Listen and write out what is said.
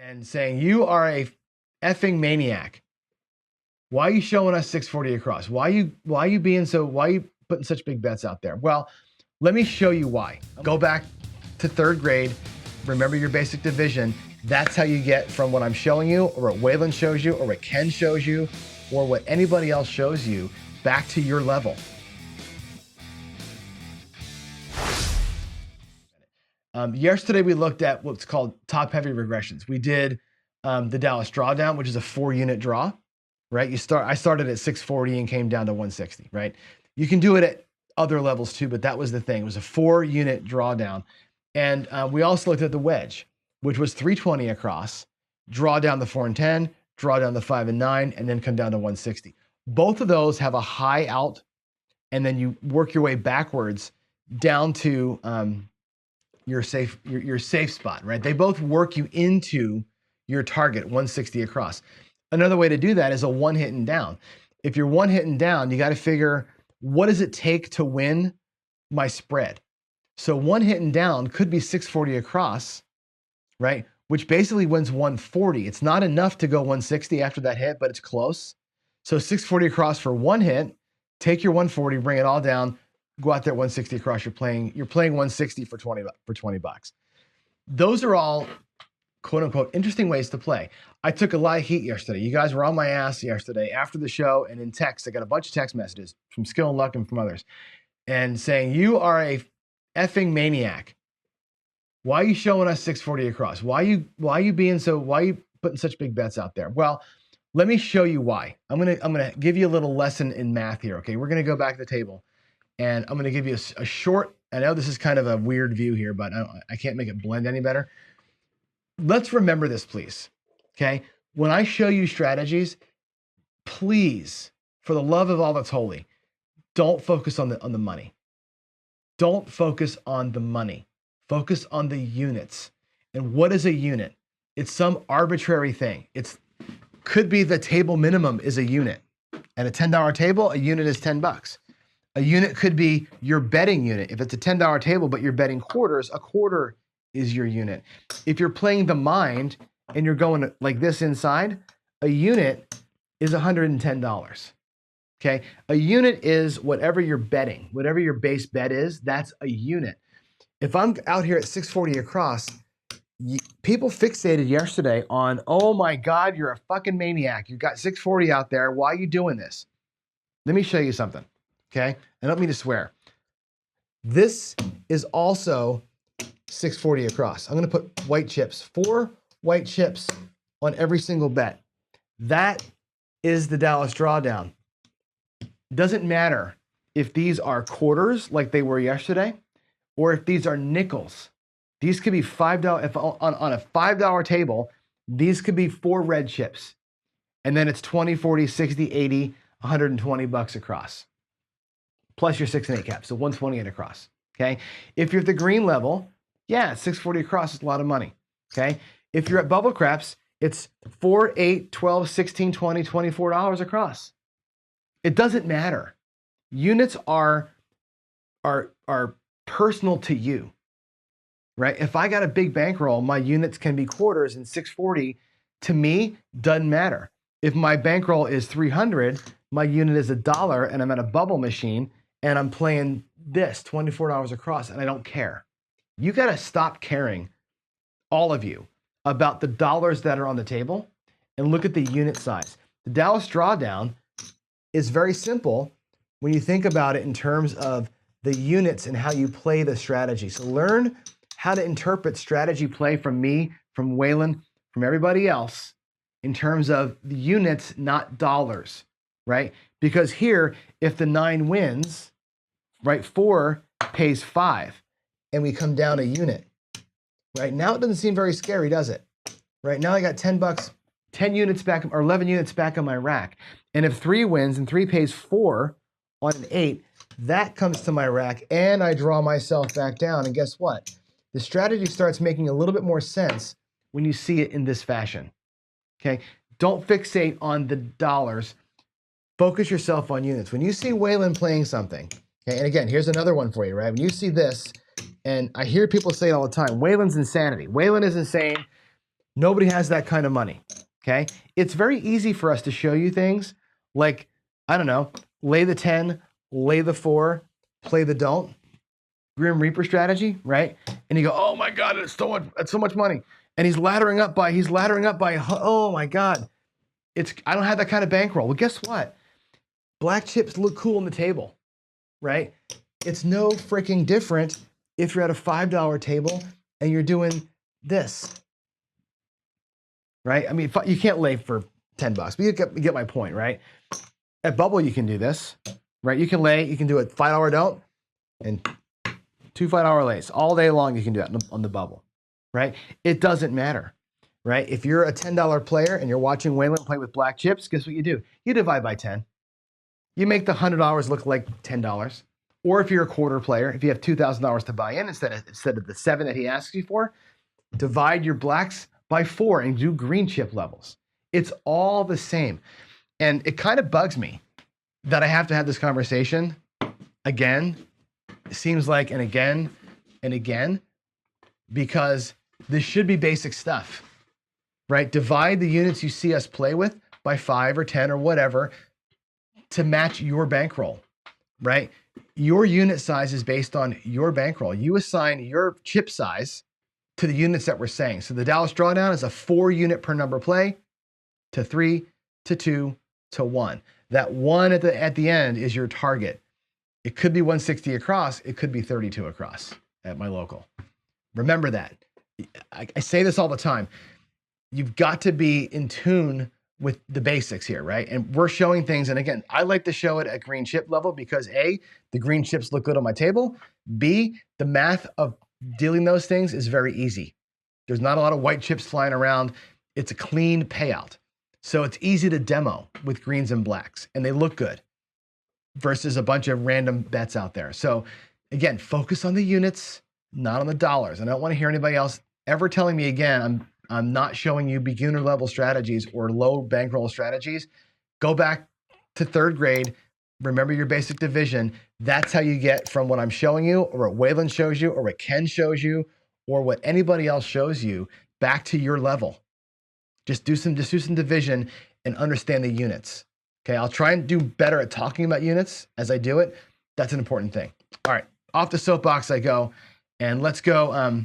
and saying, you are a effing maniac. Why are you showing us 640 across? Why are you putting such big bets out there? Well, let me show you why. Go back to third grade. Remember your basic division. That's how you get from what I'm showing you, or what Waylon shows you, or what Ken shows you, or what anybody else shows you, back to your level. Yesterday, we looked at what's called top-heavy regressions. We did the Dallas drawdown, which is a 4-unit draw, right? I started at 640 and came down to 160, right? You can do it at other levels too, but that was the thing. It was a 4-unit drawdown. And we also looked at the wedge, which was 320 across, draw down the 4 and 10, draw down the 5 and 9, and then come down to 160. Both of those have a high out, and then you work your way backwards down to your safe spot, right? They both work you into your target, 160 across. Another way to do that is a one hit and down. If you're one hit and down, you got to figure, what does it take to win my spread? So one hit and down could be 640 across, right? Which basically wins 140. It's not enough to go 160 after that hit, but it's close. So 640 across for one hit, take your 140, bring it all down, go out there 160 across. You're playing 160 for 20 bucks. Those are all quote unquote interesting ways to play. I took a lot of heat yesterday. You guys were on my ass yesterday after the show, and in text, I got a bunch of text messages from Skill and Luck and from others, and saying, you are a effing maniac. Why are you showing us 640 across? Why are you putting such big bets out there? Well, let me show you why. I'm gonna give you a little lesson in math here. Okay, we're gonna go back to the table, and I'm gonna give you a short. I know this is kind of a weird view here, but I can't make it blend any better. Let's remember this, please. Okay, when I show you strategies, please, for the love of all that's holy, don't focus on the money. Don't focus on the money. Focus on the units. And what is a unit? It's some arbitrary thing. Could be the table minimum is a unit. At a $10 table, a unit is 10 bucks. A unit could be your betting unit. If it's a $10 table, but you're betting quarters, a quarter is your unit. If you're playing the mind and you're going like this inside, a unit is $110. Okay, a unit is whatever you're betting, whatever your base bet is, that's a unit. If I'm out here at 640 across, people fixated yesterday on, oh my God, you're a fucking maniac. You've got 640 out there. Why are you doing this? Let me show you something, okay? I don't mean to swear. This is also 640 across. I'm gonna put white chips, 4 white chips on every single bet. That is the Dallas drawdown. Doesn't matter if these are quarters like they were yesterday, or if these are nickels. These could be $5. If on a $5 table, these could be 4 red chips. And then it's 20, 40, 60, 80, 120 bucks across. Plus your 6 and 8 cap, so 128 across. Okay. If you're at the green level, yeah, 640 across is a lot of money. Okay. If you're at bubble craps, it's 4, 8, 12, 16, 20, $24 across. It doesn't matter. Units are personal to you, right? If I got a big bankroll, my units can be quarters, and 640 to me doesn't matter. If my bankroll is 300, my unit is $1, and I'm at a bubble machine and I'm playing this $24 across, and I don't care. You got to stop caring, all of you, about the dollars that are on the table and look at the unit size. The Dallas drawdown is very simple when you think about it in terms of the units and how you play the strategy. So learn how to interpret strategy play from me, from Waylon, from everybody else in terms of the units, not dollars, right? Because here, if the 9 wins, right, 4 pays 5, and we come down a unit. Right now, it doesn't seem very scary, does it? Right now, I got 10 bucks, 10 units back, or 11 units back on my rack. And if 3 wins and 3 pays 4 on an 8, that comes to my rack, and I draw myself back down. And guess what? The strategy starts making a little bit more sense when you see it in this fashion. Okay? Don't fixate on the dollars. Focus yourself on units. When you see Waylon playing something, okay, and again, here's another one for you, right? When you see this, and I hear people say it all the time, Waylon's insanity. Waylon is insane. Nobody has that kind of money, okay? It's very easy for us to show you things like, I don't know, lay the 10, lay the 4, play the don't, Grim Reaper strategy, right? And you go, oh my God, it's so much money. And he's laddering up by, oh my God. I don't have that kind of bankroll. Well, guess what? Black chips look cool on the table, right? It's no freaking different if you're at a $5 table and you're doing this, right? I mean, you can't lay for 10 bucks, but you get my point, right? At Bubble, you can do this, right? You can do a $5 don't and 2 $5 lays. All day long, you can do that on the Bubble, right? It doesn't matter, right? If you're a $10 player and you're watching Wayland play with black chips, guess what you do? You divide by 10. You make the $100 look like $10. Or if you're a quarter player, if you have $2,000 to buy in instead of the 7 that he asks you for, divide your blacks by 4 and do green chip levels. It's all the same. And it kind of bugs me that I have to have this conversation again. It seems like, and again, because this should be basic stuff, right? Divide the units you see us play with by 5 or 10 or whatever to match your bankroll, right? Your unit size is based on your bankroll. You assign your chip size to the units that we're saying. So the Dallas Drawdown is a 4 unit per number play to 3 to 2 to 1. That 1 at the end is your target. It could be 160 across. It could be 32 across at my local. Remember that. I say this all the time. You've got to be in tune with the basics here, right? And we're showing things. And again, I like to show it at green chip level because A, the green chips look good on my table. B, the math of dealing those things is very easy. There's not a lot of white chips flying around. It's a clean payout. So it's easy to demo with greens and blacks, and they look good versus a bunch of random bets out there. So again, focus on the units, not on the dollars. And I don't want to hear anybody else ever telling me again, I'm not showing you beginner level strategies or low bankroll strategies. Go back to 3rd grade. Remember your basic division. That's how you get from what I'm showing you or what Wayland shows you or what Ken shows you or what anybody else shows you back to your level. Just do some division and understand the units. Okay, I'll try and do better at talking about units as I do it. That's an important thing. All right, off the soapbox I go, and let's go